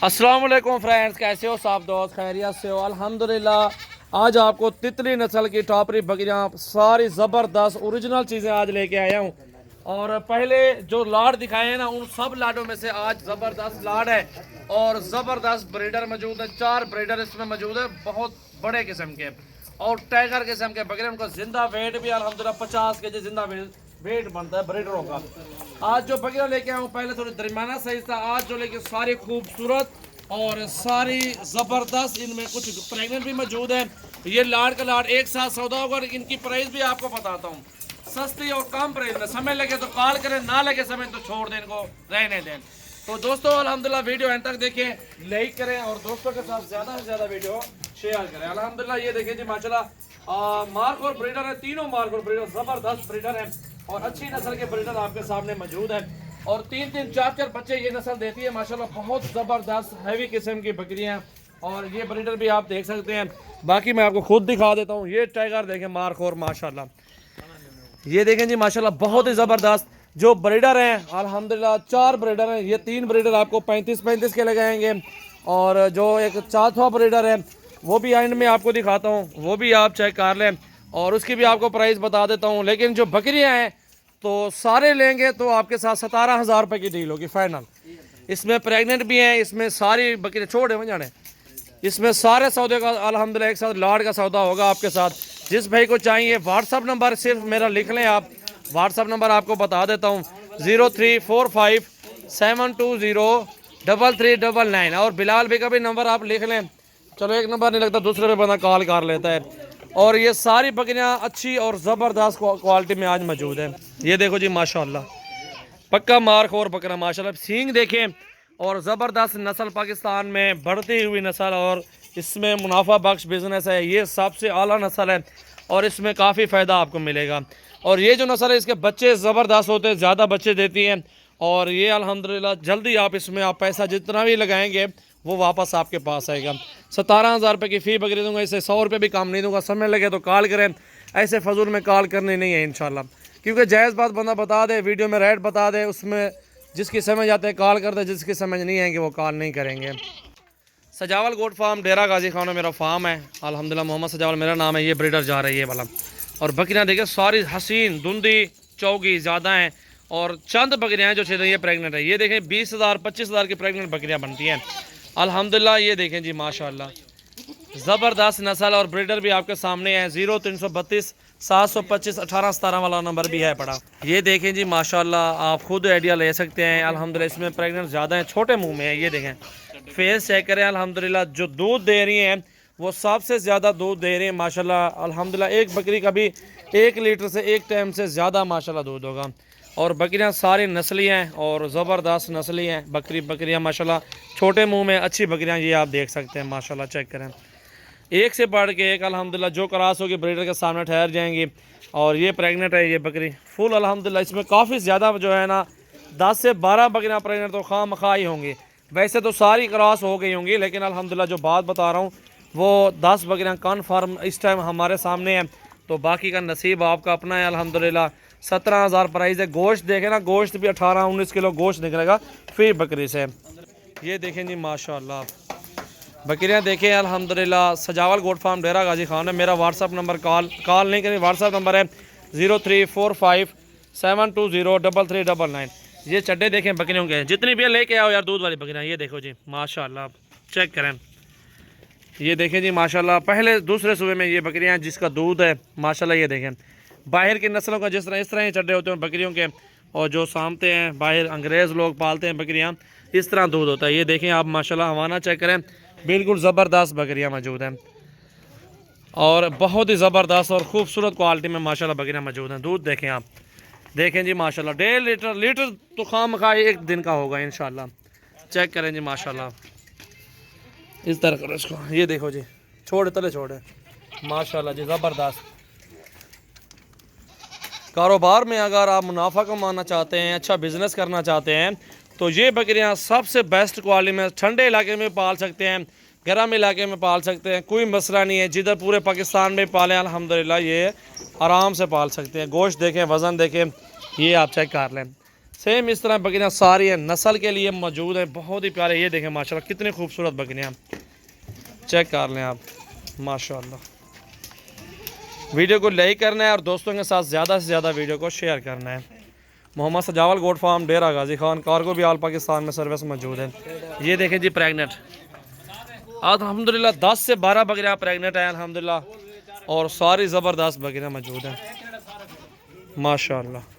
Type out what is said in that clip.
अस्सलाम वालेकुम फ्रेंड्स, कैसे हो सब दोस्त? खैरियत से हो? अल्हम्दुलिल्लाह। आज आपको तितली नस्ल की टॉपरी बकरियां सारी ज़बरदस्त ओरिजिनल चीज़ें आज लेके आया हूं। और पहले जो लाड दिखाए हैं ना, उन सब लाडों में से आज ज़बरदस्त लाड है और ज़बरदस्त ब्रीडर मौजूद है। 4 ब्रीडर इसमें मौजूद है, बहुत बड़े किस्म के और टाइगर किस्म के बकरे। उनका जिंदा वेट भी अल्हम्दुलिल्लाह 50 के जी जिंदा वेट बनता है ब्रीडरों का। आज जो बकरियां लेके आया हूँ, पहले थोड़ी दरमियाना साइज था, आज जो लेके सारी खूबसूरत और सारी ज़बरदस्त। इनमें कुछ प्रेगनेंट भी मौजूद है। ये लाड का लाड एक साथ सौदा होगा और इनकी प्राइस भी आपको बताता हूँ, सस्ती और कम प्राइस में। समय लगे तो कॉल करें, ना लगे समय तो छोड़ दें, इनको रहने दें। तो दोस्तों अल्हम्दुलिल्लाह वीडियो एंड तक देखें, लाइक करें और दोस्तों के साथ ज़्यादा से ज़्यादा वीडियो शेयर करें। अल्हम्दुलिल्लाह ये देखें जी माशाल्लाह मार्क और ब्रीडर है, तीनों मार्क और ब्रीडर ज़बरदस्त ब्रीडर है और अच्छी नस्ल के ब्रीडर आपके सामने मौजूद है। और 3-3, 4-4 बच्चे ये नस्ल देती है माशाल्लाह। बहुत ज़बरदस्त हैवी किस्म की बकरियां और ये ब्रीडर भी आप देख सकते हैं। बाकी मैं आपको खुद दिखा देता हूँ। ये टाइगर देखें मार्क और माशाल्लाह, ये देखें जी माशाल्लाह बहुत ही ज़बरदस्त जो ब्रीडर हैं। अल्हम्दुलिल्लाह 4 ब्रीडर हैं। ये 3 ब्रीडर आपको 35-35 के लगाएंगे और जो एक चौथा ब्रीडर है वो भी एंड में आपको दिखाता हूँ, वो भी आप चेक कर लें और उसकी भी आपको प्राइस बता देता हूँ। लेकिन जो बकरियाँ हैं तो सारे लेंगे तो आपके साथ 17,000 रुपये की डील होगी फाइनल। इसमें प्रेग्नेंट भी हैं, इसमें सारी बकरियाँ छोड़े में जाने, इसमें सारे सौदे का अल्हम्दुलिल्लाह एक साथ लाड का सौदा होगा आपके साथ। जिस भाई को चाहिए व्हाट्सअप नंबर सिर्फ मेरा लिख लें आप, व्हाट्सअप नंबर आपको बता देता हूँ 0345720399 और बिलाल भाई का भी नंबर आप लिख लें। चलो एक नंबर नहीं लगता, दूसरे पे बंदा कॉल कर लेता है। और ये सारी बकरियाँ अच्छी और ज़बरदस्त क्वालिटी में आज मौजूद है। ये देखो जी माशाल्लाह पक्का मार्क और बकरा माशाल्लाह, सींग देखें और ज़बरदस्त नस्ल पाकिस्तान में बढ़ती हुई नस्ल और इसमें मुनाफा बख्श बिज़नेस है। ये सबसे आला नस्ल है और इसमें काफ़ी फ़ायदा आपको मिलेगा। और ये जो नस्ल है इसके बच्चे ज़बरदस्त होते हैं, ज़्यादा बच्चे देती हैं और ये अल्हम्दुलिल्लाह जल्दी आप इसमें आप पैसा जितना भी लगाएंगे वो वापस आपके पास आएगा। 17,000 रुपये की फ़ी बकरी दूंगा, इससे 100 रुपये भी काम नहीं दूंगा। समय लगे तो कॉल करें, ऐसे फजूल में कॉल करनी नहीं है इंशाल्लाह, क्योंकि जायज़ बात बंदा बता दे, वीडियो में रेट बता दे, उसमें जिसकी समझ आते हैं कॉल कर दे, जिसकी समझ नहीं आएंगे वो कॉल नहीं करेंगे। सजावल गोट फार्म डेरा गाजी खाना मेरा फार्म है अल्हम्दुलिल्लाह, मोहम्मद सजावल मेरा नाम है। ये ब्रीडर जा रही है वाला और बकरियाँ देखिए सारी हसीन धुंधी चौगी ज़्यादा हैं और चंद बकरियाँ हैं जो चल रही है प्रेगनेंट है। ये देखें 20,000 25,000 की प्रेगनेंट बकरियाँ बनती हैं अल्हम्दुलिल्लाह। ये देखें जी माशाल्लाह ज़बरदस्त नस्ल और ब्रीडर भी आपके सामने है। 0332 725 1817 वाला नंबर भी है पड़ा। ये देखें जी माशाल्लाह आप खुद आइडिया ले सकते हैं अल्हम्दुलिल्लाह। इसमें प्रेगनेंट ज़्यादा हैं, छोटे मुंह में है। ये देखें फेस चेक करें अल्हम्दुलिल्लाह। जो दूध दे रही हैं वो सबसे ज़्यादा दूध दे रही हैं माशाल्लाह अल्हम्दुलिल्लाह। एक बकरी का भी 1 लीटर से एक टाइम से ज़्यादा माशाल्लाह दूध होगा। और बकरियां सारी नस्ली हैं और ज़बरदस्त नस्ली हैं बकरियां माशाल्लाह। छोटे मुंह में अच्छी बकरियां ये आप देख सकते हैं माशाल्लाह, चेक करें एक से बढ़ के एक अल्हम्दुलिल्लाह। जो क्रॉस होगी ब्रीडर के सामने ठहर जाएंगी। और ये प्रेग्नेंट है ये बकरी फुल अल्हम्दुलिल्लाह। इसमें काफ़ी ज़्यादा जो है ना 10 से 12 बकरियाँ प्रेग्नेंट तो खामखा ही होंगी। वैसे तो सारी क्रॉस हो गई होंगी, लेकिन अल्हम्दुलिल्लाह जो बात बता रहा हूँ वो 10 बकरियाँ कन्फर्म इस टाइम हमारे सामने हैं। तो बाकी का नसीब आपका अपना है अल्हम्दुलिल्लाह। 17,000 प्राइस है। गोश्त देखें ना, गोश्त भी 18-19 किलो गोश्त निकलेगा फी बकरी से। ये देखें जी माशाल्लाह बकरियां देखें अल्हम्दुलिल्लाह। सजावल गोट फार्म डेरा गाजी खान है मेरा व्हाट्सअप नंबर। कॉल नहीं करें, व्हाट्सअप नंबर है 0345720399। ये चड्डे देखें बकरियों के, जितनी भी लेके आओ यार दूध वाली बकरियां। ये देखो जी माशाल्लाह चेक करें। ये देखें जी माशाल्लाह पहले दूसरे सूबे में ये बकरियां जिसका दूध है माशाल्लाह। ये देखें बाहर की नस्लों का जिस तरह इस तरह ही चड्डे होते हैं बकरियों के, और जो सामते हैं बाहर अंग्रेज़ लोग पालते हैं बकरियां, इस तरह दूध होता है। ये देखें आप माशाल्लाह हवाना चेक करें, बिल्कुल ज़बरदस्त बकरियां मौजूद हैं और बहुत ही ज़बरदस्त और ख़ूबसूरत क्वालिटी में माशाल्लाह बकरियां मौजूद हैं। दूध देखें आप, देखें जी माशाल्लाह 1.5 लीटर तो खामखा एक दिन का होगा इंशाल्लाह। चेक करें जी माशाल्लाह। इस तरह करो इसको, ये देखो जी छोड़े तले छोड़े माशाल्लाह जी ज़बरदस्त। कारोबार में अगर आप मुनाफा कमाना चाहते हैं, अच्छा बिज़नेस करना चाहते हैं, तो ये बकरियां सबसे बेस्ट क्वालिटी में ठंडे इलाके में पाल सकते हैं। गर्म इलाके में पाल सकते हैं, कोई मसला नहीं है। जिधर पूरे पाकिस्तान में पालें अल्हम्दुलिल्लाह ये आराम से पाल सकते हैं। गोश्त देखें, वज़न देखें, ये आप चेक कर लें। सेम इस तरह बकरियाँ सारी हैं, नस्ल के लिए मौजूद है, बहुत ही प्यारे। ये देखें माशाल्लाह कितनी खूबसूरत बकरियाँ, चेक कर लें आप माशाल्लाह। वीडियो को लाइक करना है और दोस्तों के साथ ज़्यादा से ज़्यादा वीडियो को शेयर करना है। मोहम्मद सजावल गोट फार्म, डेरा गाजी खान, कार्गो भी आल पाकिस्तान में सर्विस मौजूद है। ये देखें जी प्रेगनेंट, अल्हम्दुलिल्लाह 10 से 12 बकरियाँ प्रेगनेंट हैं अल्हम्दुलिल्लाह, और सारी ज़बरदस्त बकरियाँ मौजूद हैं माशाल्लाह।